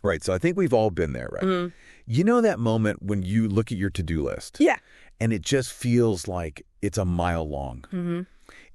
Right. So I think we've all been there, right? You know that moment when you look at your to-do list Yeah. and it just feels like it's a mile long.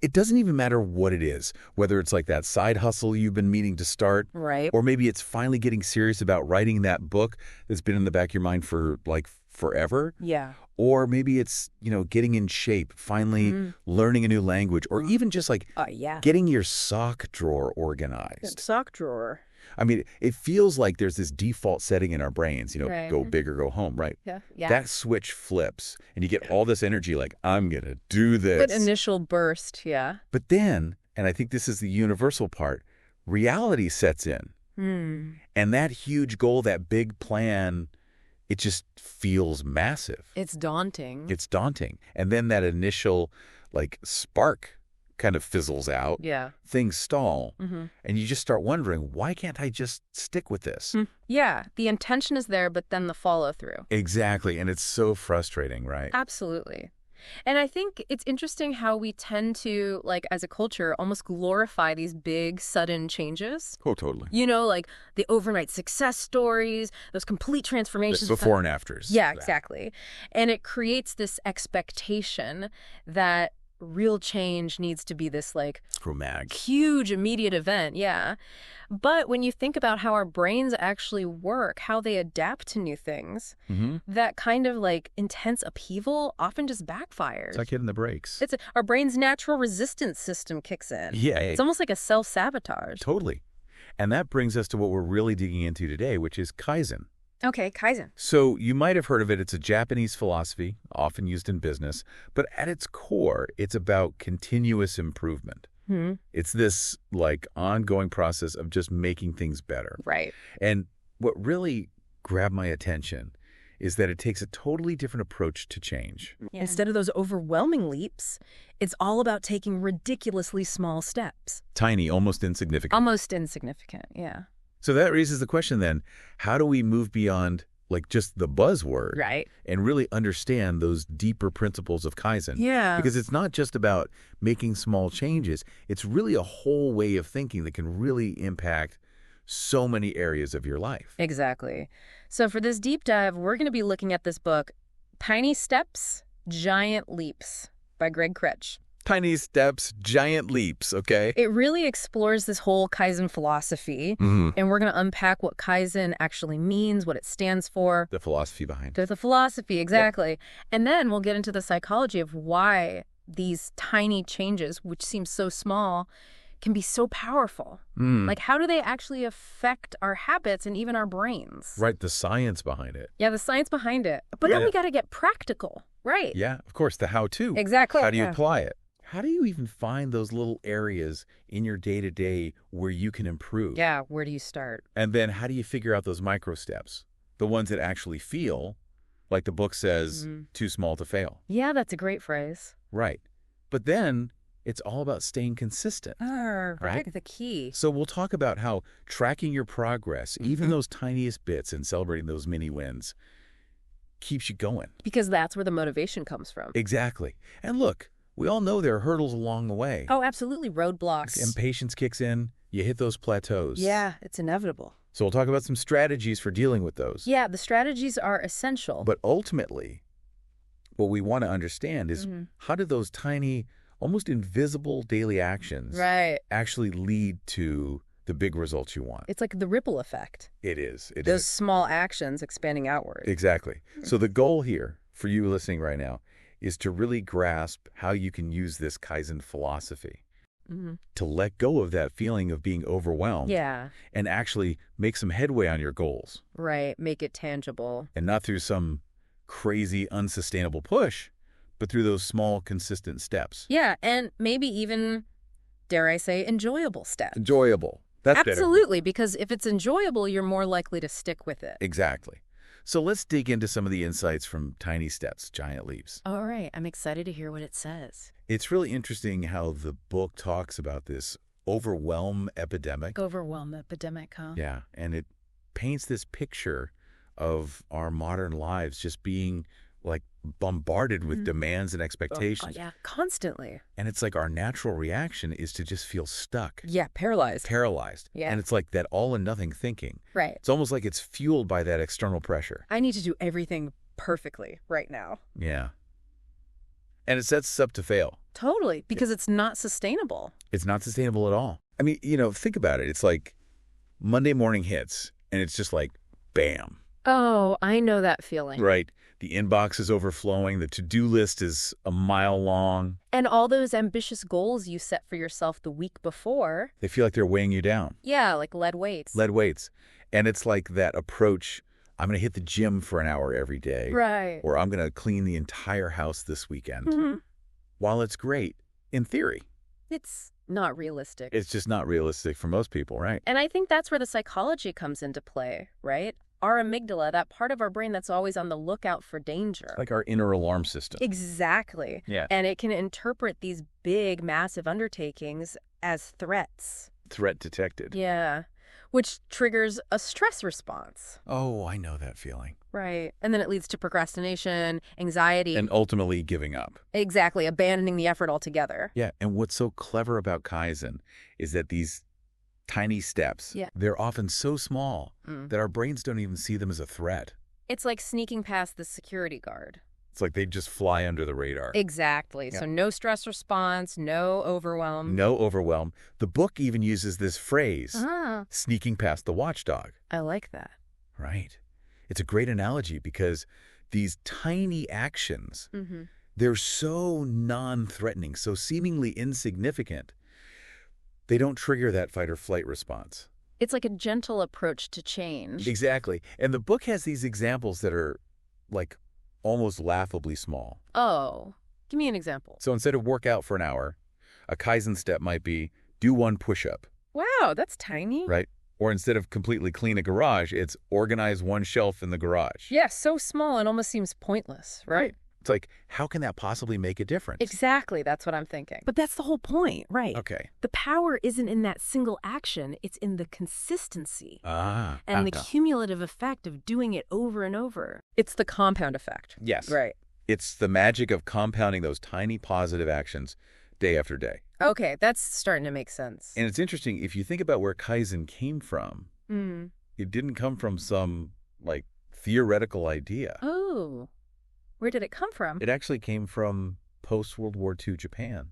It doesn't even matter what it is, whether it's like that side hustle you've been meaning to start, Right. or maybe it's finally getting serious about writing that book that's been in the back of your mind for like forever. Yeah. Or maybe it's, getting in shape, finally learning a new language, or even just like Yeah. getting your sock drawer organized. Sock drawer. I mean, it feels like there's this default setting in our brains, Right. go big or go home, right? Yeah. That switch flips and you get all this energy like, I'm going to do this. That initial burst, yeah. But then, and I think this is the universal part, reality sets in. And that huge goal, that big plan, it just feels massive. It's daunting. It's daunting. And then that initial spark kind of fizzles out. Yeah. Things stall. And you just start wondering, why can't I just stick with this? Yeah. The intention is there, but then the follow through. Exactly. And it's so frustrating, right? Absolutely. And I think it's interesting how we tend to, as a culture, almost glorify these big, sudden changes. Oh, totally. Like the overnight success stories, those complete transformations. Before and afters. Yeah, exactly. And it creates this expectation that real change needs to be this dramatic, huge immediate event. Yeah. But when you think about how our brains actually work, how they adapt to new things, that kind of intense upheaval often just backfires. It's like hitting the brakes. Our brain's natural resistance system kicks in. Yeah. It's almost like a self-sabotage. Totally. And that brings us to what we're really digging into today, which is Kaizen. Okay, Kaizen. So you might have heard of it. It's a Japanese philosophy, often used in business. But at its core, it's about continuous improvement. It's this ongoing process of just making things better. Right. And what really grabbed my attention is that it takes a totally different approach to change. Yeah. Instead of those overwhelming leaps, it's all about taking ridiculously small steps. Tiny, almost insignificant. Almost insignificant, yeah. So that raises the question then, how do we move beyond just the buzzword, right, and really understand those deeper principles of Kaizen? Yeah. Because it's not just about making small changes. It's really a whole way of thinking that can really impact so many areas of your life. Exactly. So for this deep dive, we're going to be looking at this book, Tiny Steps, Giant Leaps by Greg Kretsch. Tiny steps, giant leaps, okay? It really explores this whole Kaizen philosophy, and we're going to unpack what Kaizen actually means, what it stands for. The philosophy behind it. The philosophy, exactly. Yep. And then we'll get into the psychology of why these tiny changes, which seem so small, can be so powerful. How do they actually affect our habits and even our brains? Right, the science behind it. Yeah, the science behind it. But then we got to get practical, right? Yeah, of course, the how-to. Exactly. How do you apply it? How do you even find those little areas in your day-to-day where you can improve? Yeah, where do you start? And then how do you figure out those micro steps? The ones that actually feel, like the book says, too small to fail. Yeah, that's a great phrase. Right. But then it's all about staying consistent. Right? The key. So we'll talk about how tracking your progress, even those tiniest bits, and celebrating those mini wins, keeps you going. Because that's where the motivation comes from. Exactly. And look, we all know there are hurdles along the way. Oh, absolutely. Roadblocks. Impatience kicks in. You hit those plateaus. Yeah, it's inevitable. So we'll talk about some strategies for dealing with those. Yeah, the strategies are essential. But ultimately, what we want to understand is how do those tiny, almost invisible daily actions actually lead to the big results you want? It's like the ripple effect. It is. Those small actions expanding outward. Exactly. So the goal here for you listening right now is to really grasp how you can use this Kaizen philosophy to let go of that feeling of being overwhelmed and actually make some headway on your goals. Right. Make it tangible. And not through some crazy, unsustainable push, but through those small, consistent steps. Yeah, and maybe even, dare I say, enjoyable steps. Enjoyable. That's absolutely, better. Because if it's enjoyable, you're more likely to stick with it. Exactly. So let's dig into some of the insights from Tiny Steps, Giant Leaps. All right. I'm excited to hear what it says. It's really interesting how the book talks about this overwhelm epidemic. Overwhelm epidemic, huh? Yeah. And it paints this picture of our modern lives just being like bombarded with demands and expectations. Yeah, constantly. And it's like our natural reaction is to just feel stuck. Yeah, paralyzed. Paralyzed. Yeah. And it's like that all and nothing thinking. Right. It's almost like it's fueled by that external pressure. I need to do everything perfectly right now. Yeah. And it sets us up to fail. Totally, because it's not sustainable. It's not sustainable at all. I mean, think about it. It's like Monday morning hits, and it's just like, bam. Oh, I know that feeling. Right. The inbox is overflowing. The to-do list is a mile long. And all those ambitious goals you set for yourself the week before. They feel like they're weighing you down. Yeah, like lead weights. Lead weights. And it's like that approach, I'm going to hit the gym for an hour every day. Right. Or I'm going to clean the entire house this weekend. Mm-hmm. While it's great, in theory. It's not realistic. It's just not realistic for most people, right? And I think that's where the psychology comes into play, right? Our amygdala, that part of our brain that's always on the lookout for danger. Like our inner alarm system. Exactly. Yeah. And it can interpret these big, massive undertakings as threats. Threat detected. Yeah. Which triggers a stress response. Oh, I know that feeling. Right. And then it leads to procrastination, anxiety. And ultimately giving up. Exactly. Abandoning the effort altogether. Yeah. And what's so clever about Kaizen is that these tiny steps, they're often so small that our brains don't even see them as a threat. It's like sneaking past the security guard. It's like they just fly under the radar. Exactly. Yeah. So no stress response, no overwhelm. No overwhelm. The book even uses this phrase, sneaking past the watchdog. I like that. Right. It's a great analogy because these tiny actions, they're so non-threatening, so seemingly insignificant. They don't trigger that fight or flight response. It's like a gentle approach to change. Exactly. And the book has these examples that are like almost laughably small. Oh, give me an example. So instead of work out for an hour, a Kaizen step might be do one push-up. Wow, that's tiny. Right? Or instead of completely clean a garage, it's organize one shelf in the garage. Yeah, so small it almost seems pointless, right? It's like, how can that possibly make a difference? Exactly, that's what I'm thinking. But that's the whole point, right? Okay. The power isn't in that single action, it's in the consistency. And the cumulative effect of doing it over and over. It's the compound effect. Yes. Right. It's the magic of compounding those tiny positive actions day after day. Okay, that's starting to make sense. And it's interesting, if you think about where Kaizen came from, it didn't come from some, theoretical idea. Oh. Where did it come from? It actually came from post-World War II Japan.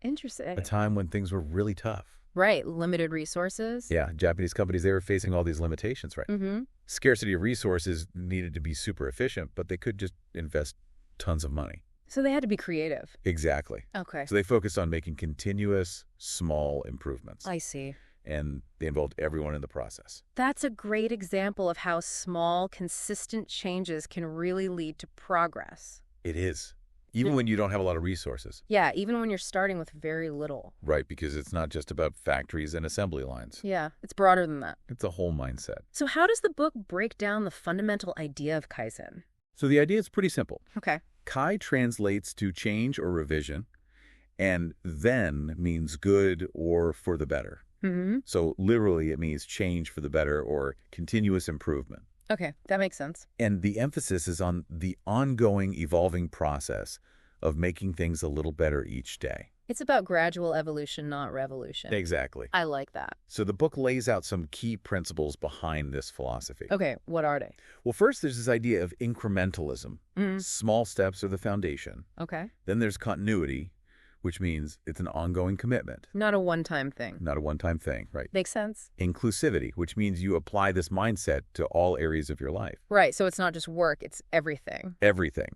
Interesting. A time when things were really tough. Right. Limited resources. Yeah. Japanese companies, they were facing all these limitations, right? Scarcity of resources needed to be super efficient, but they could just invest tons of money. So they had to be creative. Exactly. Okay. So they focused on making continuous, small improvements. I see. And they involved everyone in the process. That's a great example of how small, consistent changes can really lead to progress. It is. Even when you don't have a lot of resources. Yeah, even when you're starting with very little. Right, because it's not just about factories and assembly lines. Yeah, it's broader than that. It's a whole mindset. So how does the book break down the fundamental idea of Kaizen? So the idea is pretty simple. Okay. Kai translates to change or revision, and then means good or for the better. So literally it means change for the better or continuous improvement. Okay, that makes sense. And the emphasis is on the ongoing evolving process of making things a little better each day. It's about gradual evolution, not revolution. Exactly. I like that. So the book lays out some key principles behind this philosophy. Okay, what are they? Well, first there's this idea of incrementalism. Small steps are the foundation. Okay. Then there's continuity, which means it's an ongoing commitment. Not a one-time thing. Not a one-time thing, right? Makes sense. Inclusivity, which means you apply this mindset to all areas of your life. Right, so it's not just work, it's everything. Everything.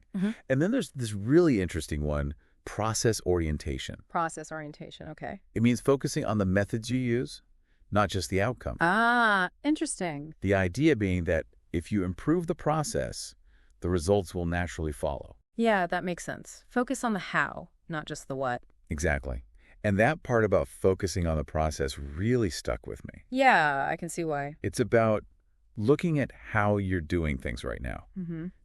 And then there's this really interesting one, process orientation. Process orientation, okay. It means focusing on the methods you use, not just the outcome. Ah, interesting. The idea being that if you improve the process, the results will naturally follow. Yeah, that makes sense. Focus on the how, not just the what. Exactly. And that part about focusing on the process really stuck with me. Yeah, I can see why. It's about looking at how you're doing things right now.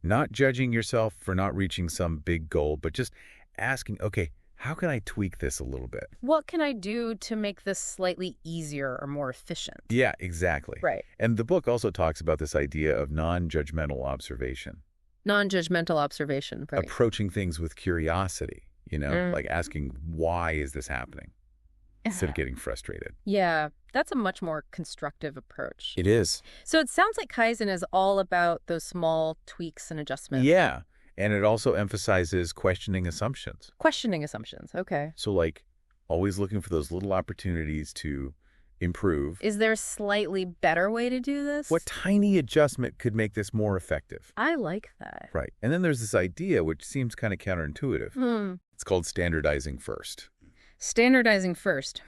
Not judging yourself for not reaching some big goal, but just asking, okay, how can I tweak this a little bit? What can I do to make this slightly easier or more efficient? Yeah, exactly. Right. And the book also talks about this idea of non-judgmental observation. Non-judgmental observation, right? Approaching things with curiosity, like asking, why is this happening? Instead of getting frustrated. Yeah, that's a much more constructive approach. It is. So it sounds like Kaizen is all about those small tweaks and adjustments. Yeah, and it also emphasizes questioning assumptions. Questioning assumptions, okay. So like always looking for those little opportunities to improve. Is there a slightly better way to do this? What tiny adjustment could make this more effective? I like that. Right. And then there's this idea which seems kind of counterintuitive. It's called standardizing first. Standardizing first.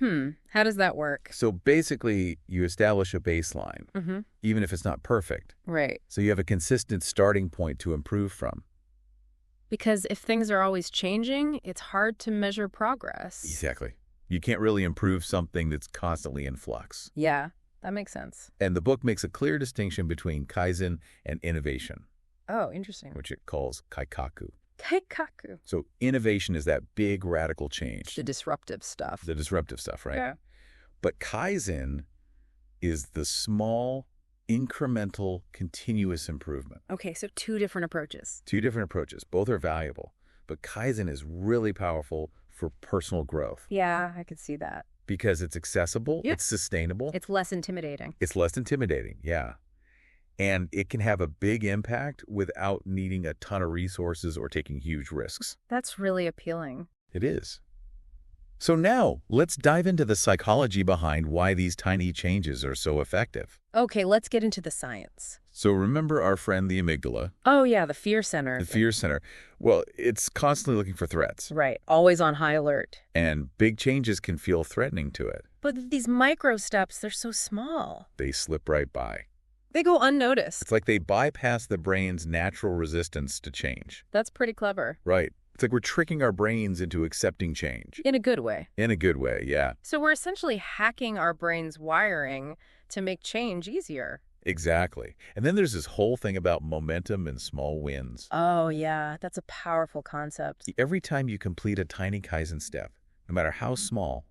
How does that work? So basically, you establish a baseline, even if it's not perfect. Right. So you have a consistent starting point to improve from. Because if things are always changing, it's hard to measure progress. Exactly. You can't really improve something that's constantly in flux. Yeah, that makes sense. And the book makes a clear distinction between Kaizen and innovation. Oh, interesting. Which it calls kaikaku. Kaikaku. So innovation is that big radical change. The disruptive stuff. The disruptive stuff, right? Yeah. But Kaizen is the small, incremental, continuous improvement. Okay, so two different approaches. Two different approaches. Both are valuable. But Kaizen is really powerful for personal growth. Yeah, I could see that. Because it's accessible, it's sustainable. It's less intimidating. It's less intimidating, yeah. And it can have a big impact without needing a ton of resources or taking huge risks. That's really appealing. It is. So now, let's dive into the psychology behind why these tiny changes are so effective. Okay, let's get into the science. So remember our friend the amygdala? Oh, yeah, the fear center. The fear center. Well, it's constantly looking for threats. Right, always on high alert. And big changes can feel threatening to it. But these micro steps, they're so small. They slip right by. They go unnoticed. It's like they bypass the brain's natural resistance to change. That's pretty clever. Right. It's like we're tricking our brains into accepting change. In a good way. In a good way, yeah. So we're essentially hacking our brain's wiring to make change easier. Exactly. And then there's this whole thing about momentum and small wins. Oh, yeah. That's a powerful concept. Every time you complete a tiny Kaizen step, no matter how small,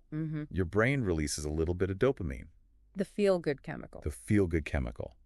your brain releases a little bit of dopamine. The feel-good chemical. The feel-good chemical.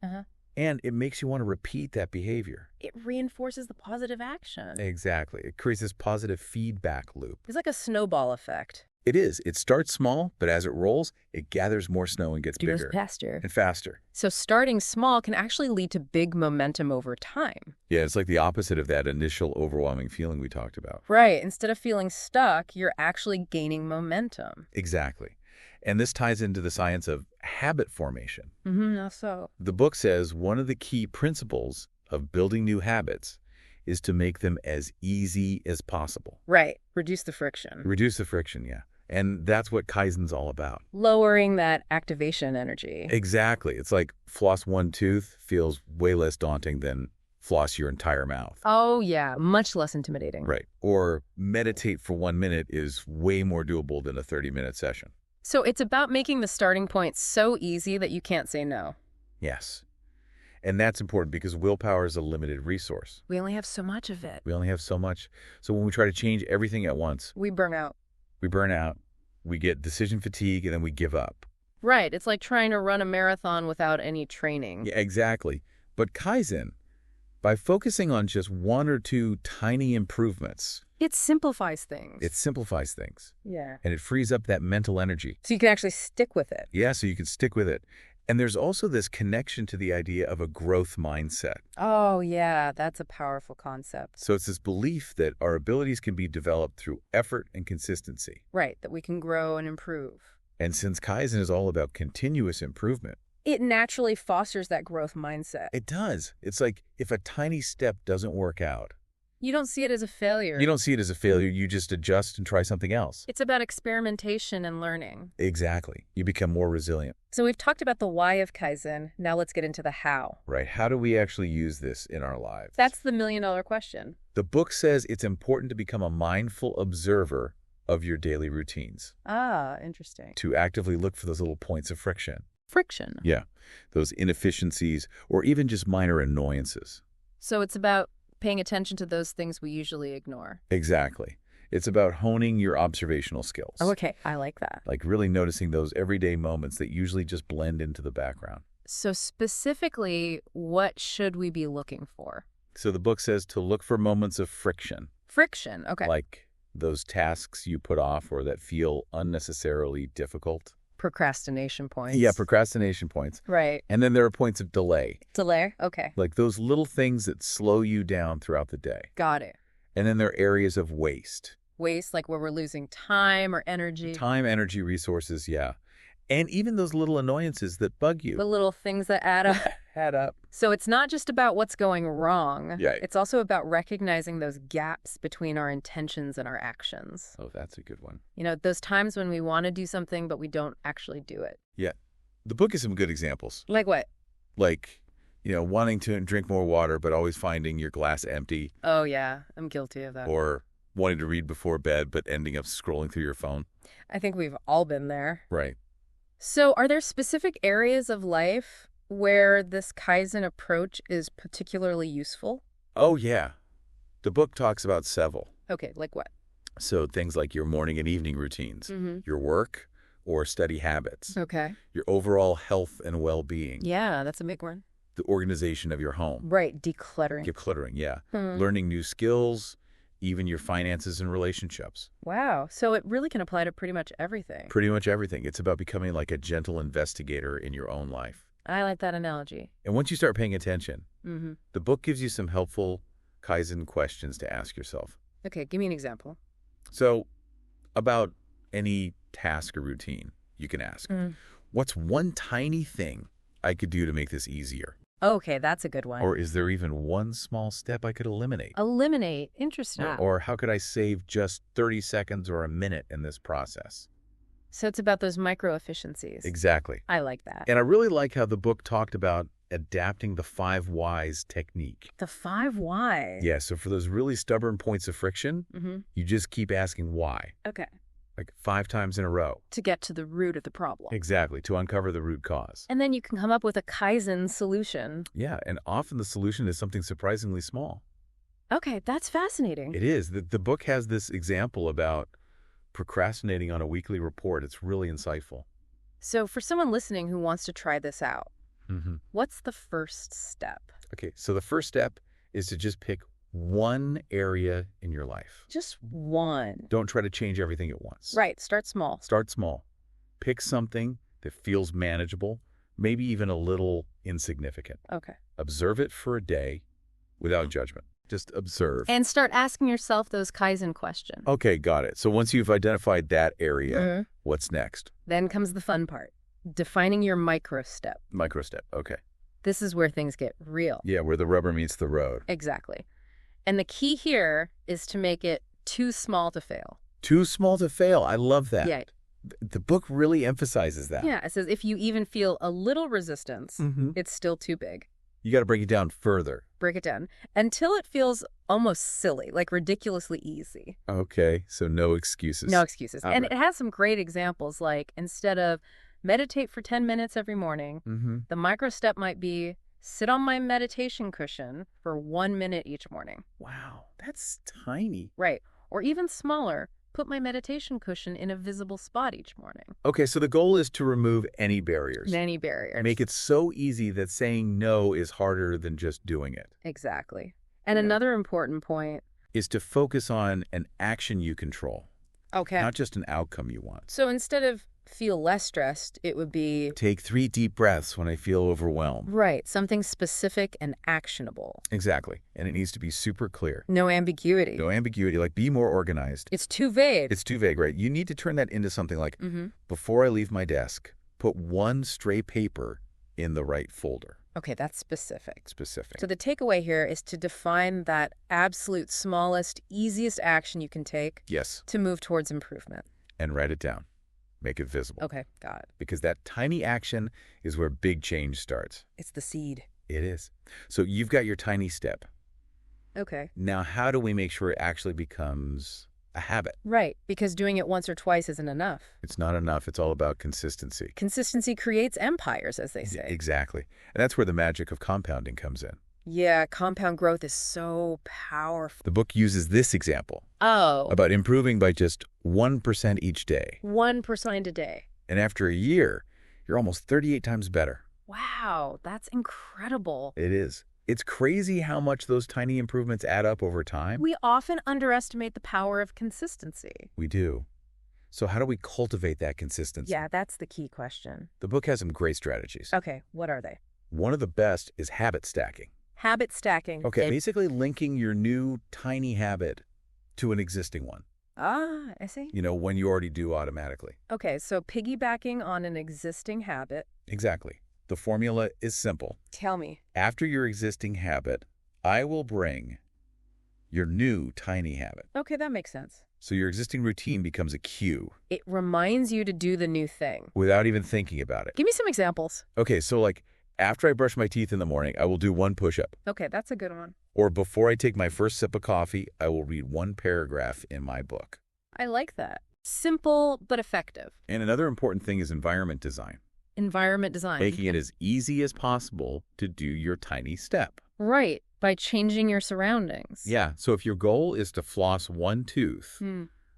And it makes you want to repeat that behavior. It reinforces the positive action. Exactly. It creates this positive feedback loop. It's like a snowball effect. It is. It starts small, but as it rolls, it gathers more snow and gets bigger. It goes faster. And faster. So starting small can actually lead to big momentum over time. Yeah, it's like the opposite of that initial overwhelming feeling we talked about. Right. Instead of feeling stuck, you're actually gaining momentum. Exactly. And this ties into the science of habit formation. How so? The book says one of the key principles of building new habits is to make them as easy as possible. Right. Reduce the friction. Reduce the friction, yeah. And that's what Kaizen's all about. Lowering that activation energy. Exactly. It's like floss one tooth feels way less daunting than floss your entire mouth. Oh, yeah. Much less intimidating. Right. Or meditate for 1 minute is way more doable than a 30-minute session. So it's about making the starting point so easy that you can't say no. Yes. And that's important because willpower is a limited resource. We only have so much of it. We only have so much. So when we try to change everything at once, we burn out. We burn out, we get decision fatigue, and then we give up. Right. It's like trying to run a marathon without any training. Yeah, exactly. But Kaizen, by focusing on just one or two tiny improvements, it simplifies things. It simplifies things. Yeah. And it frees up that mental energy. So you can actually stick with it. Yeah, so you can stick with it. And there's also this connection to the idea of a growth mindset. Oh, yeah, that's a powerful concept. So it's this belief that our abilities can be developed through effort and consistency. Right, that we can grow and improve. And since Kaizen is all about continuous improvement, it naturally fosters that growth mindset. It does. It's like if a tiny step doesn't work out, you don't see it as a failure. You don't see it as a failure. You just adjust and try something else. It's about experimentation and learning. Exactly. You become more resilient. So we've talked about the why of Kaizen. Now let's get into the how. Right. How do we actually use this in our lives? That's the million-dollar question. The book says it's important to become a mindful observer of your daily routines. Ah, interesting. To actively look for those little points of friction. Friction? Yeah. Those inefficiencies or even just minor annoyances. So it's about paying attention to those things we usually ignore. Exactly. It's about honing your observational skills. Oh, okay. I like that. Like really noticing those everyday moments that usually just blend into the background. So specifically, what should we be looking for? So the book says to look for moments of friction. Friction, okay. Like those tasks you put off or that feel unnecessarily difficult. Procrastination points. Yeah, procrastination points. Right. And then there are points of delay. Delay, okay. Like those little things that slow you down throughout the day. Got it. And then there are areas of waste. Waste, like where we're losing time or energy. Time, energy, resources, yeah. And even those little annoyances that bug you. The little things that add up. Add up. So it's not just about what's going wrong. Yeah. It's also about recognizing those gaps between our intentions and our actions. Oh, that's a good one. You know, those times when we want to do something, but we don't actually do it. Yeah. The book has some good examples. Like what? Like, wanting to drink more water, but always finding your glass empty. Oh, yeah. I'm guilty of that. Or wanting to read before bed, but ending up scrolling through your phone. I think we've all been there. Right. So are there specific areas of life where this Kaizen approach is particularly useful? Oh, yeah. The book talks about several. Okay, like what? So things like your morning and evening routines, your work or study habits, Okay. your overall health and well-being, Yeah, that's a big one. the organization of your home. Right, decluttering. Decluttering, yeah. Learning new skills, even your finances and relationships. Wow. So it really can apply to pretty much everything. Pretty much everything. It's about becoming like a gentle investigator in your own life. I like that analogy. And once you start paying attention, the book gives you some helpful Kaizen questions to ask yourself. Okay, give me an example. So, about any task or routine, you can ask, what's one tiny thing I could do to make this easier? Okay, that's a good one. Or is there even one small step I could eliminate? Eliminate. Interesting. Or how could I save just 30 seconds or a minute in this process? So it's about those micro efficiencies. Exactly. I like that. And I really like how the book talked about adapting the 5 whys technique. The 5 why. Yeah, so for those really stubborn points of friction, you just keep asking why. Okay. Like 5 times in a row. To get to the root of the problem. Exactly, to uncover the root cause. And then you can come up with a Kaizen solution. Yeah, and often the solution is something surprisingly small. Okay, that's fascinating. It is. The book has this example about procrastinating on a weekly report. It's really insightful. So for someone listening who wants to try this out, what's the first step? Okay, so the first step is to just pick one area in your life. Just one. Don't try to change everything at once. Right, start small. Start small. Pick something that feels manageable, maybe even a little insignificant. Okay. Observe it for a day without judgment. Just observe. And start asking yourself those Kaizen questions. Okay, got it. So once you've identified that area, what's next? Then comes the fun part. Defining your micro step. Micro step. Okay. This is where things get real. Yeah, where the rubber meets the road. Exactly. And the key here is to make it too small to fail. Too small to fail. I love that. Yeah. The book really emphasizes that. Yeah, it says if you even feel a little resistance, it's still too big. You got to break it down further. Break it down until it feels almost silly, like ridiculously easy. Okay, so no excuses. No excuses. All and right. it has some great examples, like instead of meditate for 10 minutes every morning, the micro step might be sit on my meditation cushion for 1 minute each morning. Wow, that's tiny. Right. Or even smaller, put my meditation cushion in a visible spot each morning. Okay, so the goal is to remove any barriers. Any barriers. Make it so easy that saying no is harder than just doing it. Exactly. And another important point is to focus on an action you control. Okay. Not just an outcome you want. So instead of feel less stressed, it would be... Take 3 deep breaths when I feel overwhelmed. Right. Something specific and actionable. Exactly. And it needs to be super clear. No ambiguity. No ambiguity. Like, be more organized. It's too vague. It's too vague, right? You need to turn that into something like, before I leave my desk, put 1 stray paper in the right folder. Okay, that's specific. Specific. So the takeaway here is to define that absolute smallest, easiest action you can take Yes. to move towards improvement. And write it down. Make it visible. Okay, got it. Because that tiny action is where big change starts. It's the seed. It is. So you've got your tiny step. Okay. Now, how do we make sure it actually becomes a habit? Right, because doing it once or twice isn't enough. It's not enough. It's all about consistency. Consistency creates empires, as they say. Exactly. And that's where the magic of compounding comes in. Yeah, compound growth is so powerful. The book uses this example Oh. about improving by just 1% each day. 1% a day. And after a year, you're almost 38 times better. Wow, that's incredible. It is. It's crazy how much those tiny improvements add up over time. We often underestimate the power of consistency. We do. So how do we cultivate that consistency? Yeah, that's the key question. The book has some great strategies. Okay, what are they? One of the best is habit stacking. Habit stacking. Okay, basically linking your new tiny habit to an existing one. Ah, I see. When you already do automatically. Okay, so piggybacking on an existing habit. Exactly. The formula is simple. Tell me. After your existing habit, I will bring your new tiny habit. Okay, that makes sense. So your existing routine becomes a cue. It reminds you to do the new thing. Without even thinking about it. Give me some examples. Okay, so after I brush my teeth in the morning, I will do one push-up. Okay, that's a good one. Or before I take my first sip of coffee, I will read one paragraph in my book. I like that. Simple but effective. And another important thing is environment design. Environment design. Making it as easy as possible to do your tiny step. Right, by changing your surroundings. Yeah, so if your goal is to floss one tooth,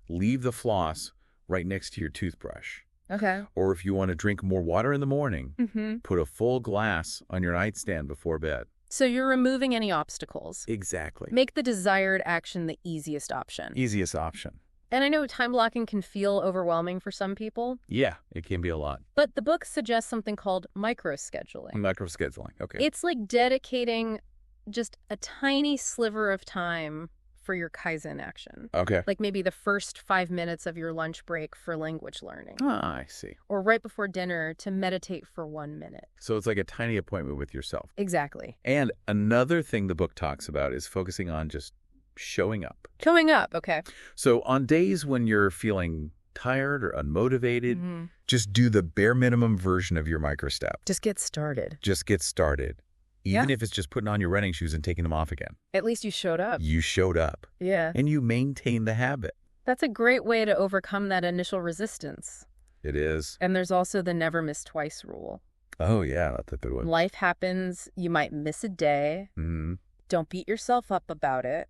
leave the floss right next to your toothbrush. Okay. Or if you want to drink more water in the morning, put a full glass on your nightstand before bed. So you're removing any obstacles. Exactly. Make the desired action the easiest option. Easiest option. And I know time blocking can feel overwhelming for some people. Yeah, it can be a lot. But the book suggests something called microscheduling. Microscheduling, okay. It's like dedicating just a tiny sliver of time for your Kaizen action. Okay. Like maybe the first 5 minutes of your lunch break for language learning. Ah, I see. Or right before dinner to meditate for 1 minute. So it's like a tiny appointment with yourself. Exactly. And another thing the book talks about is focusing on just showing up. Showing up, okay. So on days when you're feeling tired or unmotivated, just do the bare minimum version of your microstep. Just get started. Just get started. Even if it's just putting on your running shoes and taking them off again. At least you showed up. You showed up. Yeah. And you maintain the habit. That's a great way to overcome that initial resistance. It is. And there's also the never miss twice rule. Oh, yeah, that's a good one. Life happens. You might miss a day. Don't beat yourself up about it.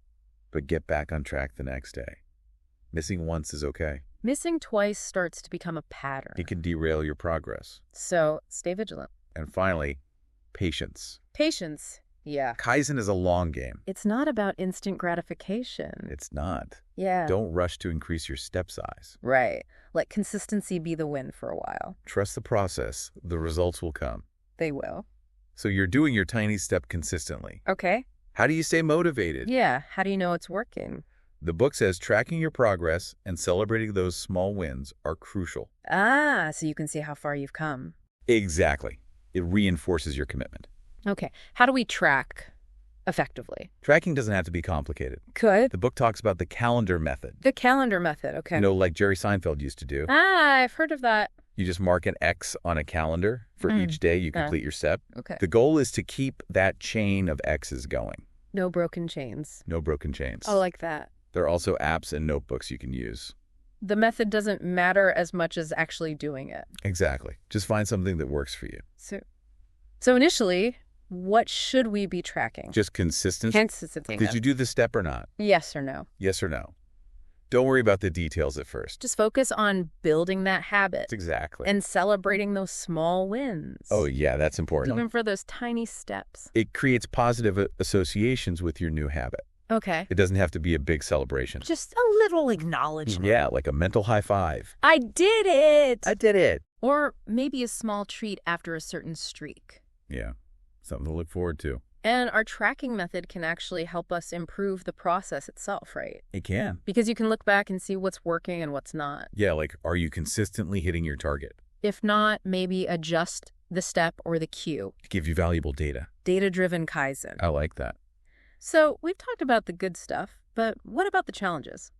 But get back on track the next day. Missing once is okay. Missing twice starts to become a pattern. It can derail your progress. So stay vigilant. And finally, patience. Patience. Yeah. Kaizen is a long game. It's not about instant gratification. It's not. Yeah. Don't rush to increase your step size. Right. Let consistency be the win for a while. Trust the process. The results will come. They will. So you're doing your tiny step consistently. Okay. How do you stay motivated? Yeah. How do you know it's working? The book says tracking your progress and celebrating those small wins are crucial. Ah, so you can see how far you've come. Exactly. It reinforces your commitment. Okay. How do we track effectively? Tracking doesn't have to be complicated. Good. The book talks about the calendar method. The calendar method, okay. Like Jerry Seinfeld used to do. Ah, I've heard of that. You just mark an X on a calendar for each day you complete your step. Okay. The goal is to keep that chain of X's going. No broken chains. No broken chains. I like that. There are also apps and notebooks you can use. The method doesn't matter as much as actually doing it. Exactly. Just find something that works for you. So initially, what should we be tracking? Just consistency. Consistency. Did you do the step or not? Yes or no? Yes or no? Don't worry about the details at first. Just focus on building that habit. Exactly. And celebrating those small wins. Oh, yeah, that's important. Even for those tiny steps. It creates positive associations with your new habit. Okay. It doesn't have to be a big celebration. Just a little acknowledgement. Yeah, like a mental high five. I did it! I did it. Or maybe a small treat after a certain streak. Yeah, something to look forward to. And our tracking method can actually help us improve the process itself, right? It can. Because you can look back and see what's working and what's not. Yeah, like, are you consistently hitting your target? If not, maybe adjust the step or the cue. To give you valuable data. Data-driven Kaizen. I like that. So we've talked about the good stuff, but what about the challenges?